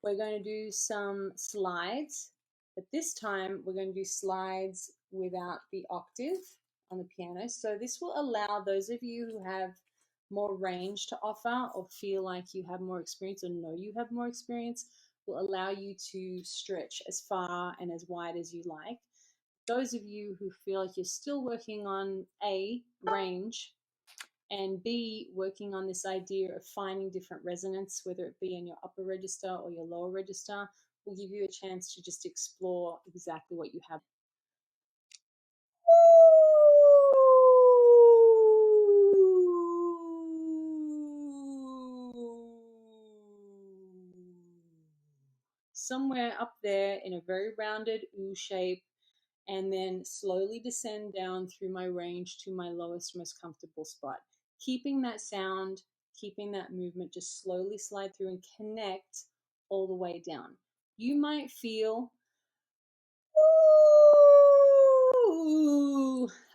We're going to do some slides, but this time we're going to do slides without the octave on the piano. So this will allow those of you who have more range to offer or feel like you have more experience or know you have more experience, will allow you to stretch as far and as wide as you like. Those of you who feel like you're still working on A, range, and B, working on this idea of finding different resonance, whether it be in your upper register or your lower register, will give you a chance to just explore exactly what you have. Somewhere up there in a very rounded U shape, and then slowly descend down through my range to my lowest, most comfortable spot. Keeping that sound, keeping that movement, just slowly slide through and connect all the way down. You might feel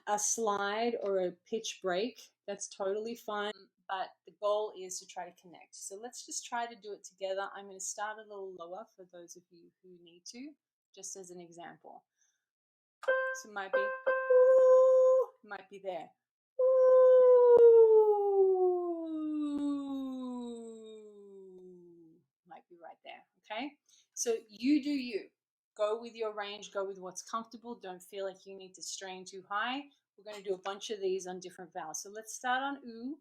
a slide or a pitch break. That's totally fine, but the goal is to try to connect. So let's just try to do it together. I'm going to start a little lower for those of you who need to, just as an example. So it might be there. Might be right there, okay? So you do you. Go with your range, go with what's comfortable. Don't feel like you need to strain too high. We're going to do a bunch of these on different vowels. So let's start on oo,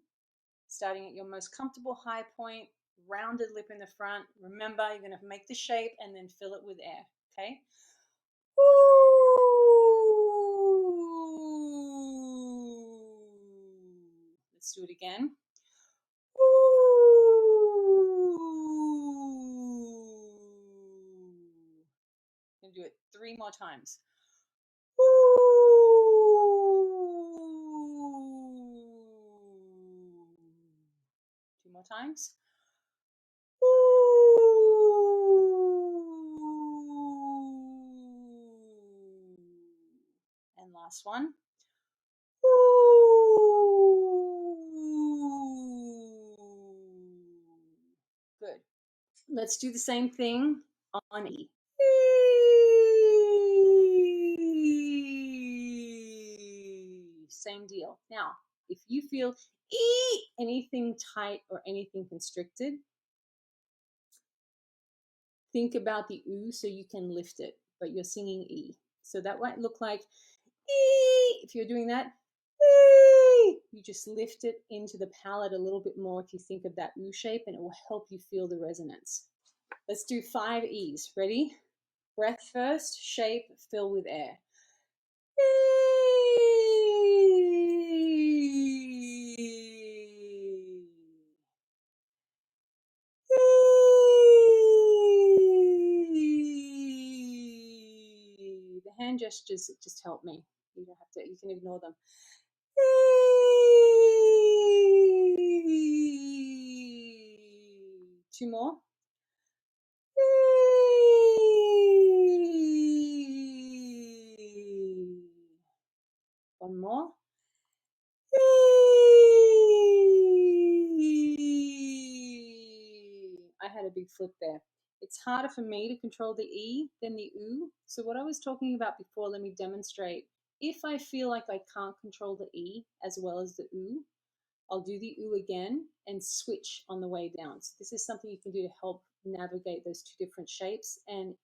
starting at your most comfortable high point, rounded lip in the front. Remember, you're going to make the shape and then fill it with air, okay? Let's do it again. I'm going to do it 3 more times. 2 more times. And last one. Good. Let's do the same thing on E. Same deal. Now, if you feel anything tight or anything constricted, think about the oo so you can lift it, but you're singing E. So that might look like E. If you're doing that, E, you just lift it into the palate a little bit more if you think of that oo shape, and it will help you feel the resonance. Let's do 5 E's. Ready? Breath first, shape, fill with air. The hand gestures just help me. You don't have to, you can ignore them. 2 more. One more. I had a big flip there. It's harder for me to control the E than the oo. So what I was talking about before, let me demonstrate. If I feel like I can't control the E as well as the oo, I'll do the oo again and switch on the way down. So this is something you can do to help navigate those 2 different shapes and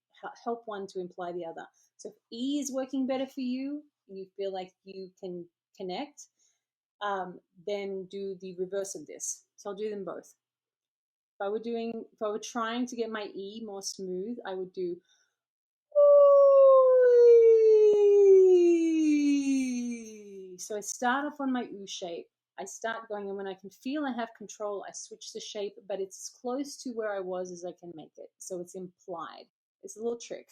help one to imply the other. So if E is working better for you, and you feel like you can connect, then do the reverse of this. So I'll do them both. If I were trying to get my E more smooth, I would do. So I start off on my oo shape. I start going, and when I can feel I have control, I switch the shape, but it's as close to where I was as I can make it. So it's implied. It's a little trick.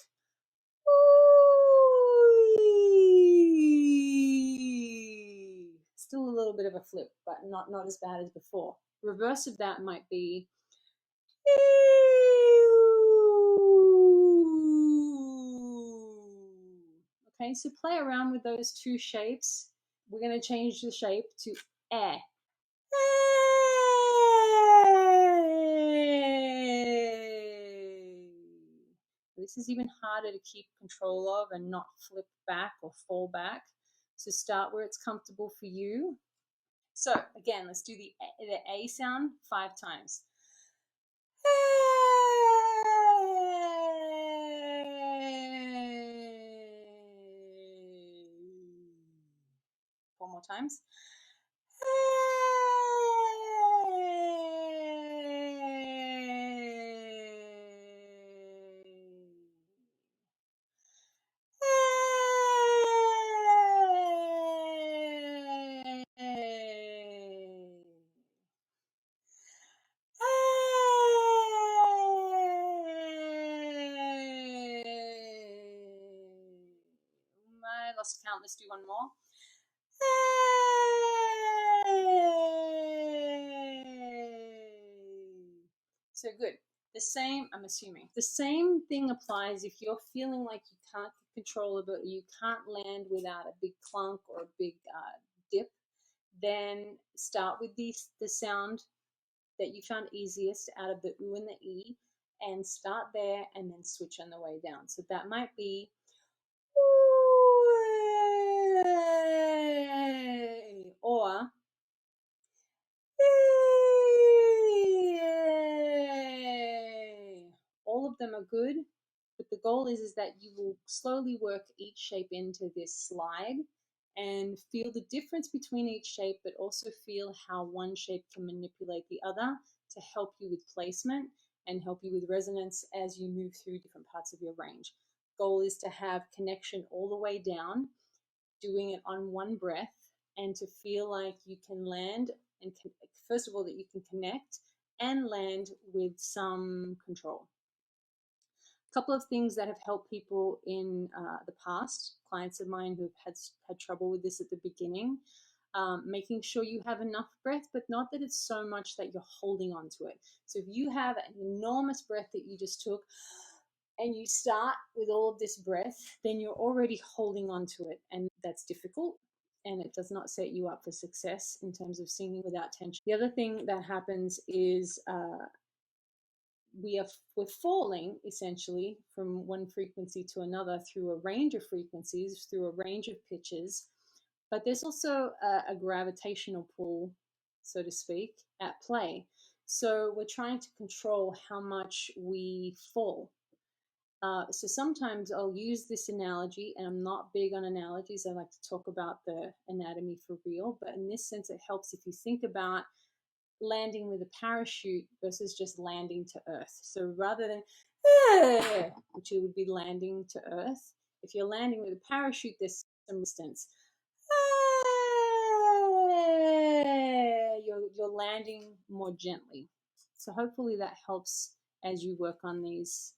Still a little bit of a flip, but not as bad as before. Reverse of that might be. Okay, so play around with those 2 shapes. We're going to change the shape to air. this is even harder to keep control of and not flip back or fall back. So start where it's comfortable for you. So again, let's do the A sound 5 times. 4 more times. I lost count. Let's do one more. So good. The same, I'm assuming, the same thing applies if you're feeling like you can't control it, but you can't land without a big clunk or a big dip. Then start with the sound that you found easiest out of the oo and the e, and start there and then switch on the way down. So that might be or all of them are good, but the goal is that you will slowly work each shape into this slide and feel the difference between each shape, but also feel how one shape can manipulate the other to help you with placement and help you with resonance as you move through different parts of your range. Goal is to have connection all the way down, doing it on one breath, and to feel like you can land and first of all that you can connect and land with some control. A couple of things that have helped people in the past, clients of mine who've had trouble with this at the beginning, making sure you have enough breath, but not that it's so much that you're holding on to it. So if you have an enormous breath that you just took and you start with all of this breath, then you're already holding on to it, and that's difficult, and it does not set you up for success in terms of singing without tension. The other thing that happens is we're falling essentially from one frequency to another through a range of frequencies, through a range of pitches, but there's also a gravitational pull, so to speak, at play. So we're trying to control how much we fall. So sometimes I'll use this analogy, and I'm not big on analogies. I like to talk about the anatomy for real, but in this sense, it helps if you think about landing with a parachute versus just landing to earth. So rather than, which you would be landing to earth, if you're landing with a parachute, there's some distance. You're landing more gently. So hopefully that helps as you work on these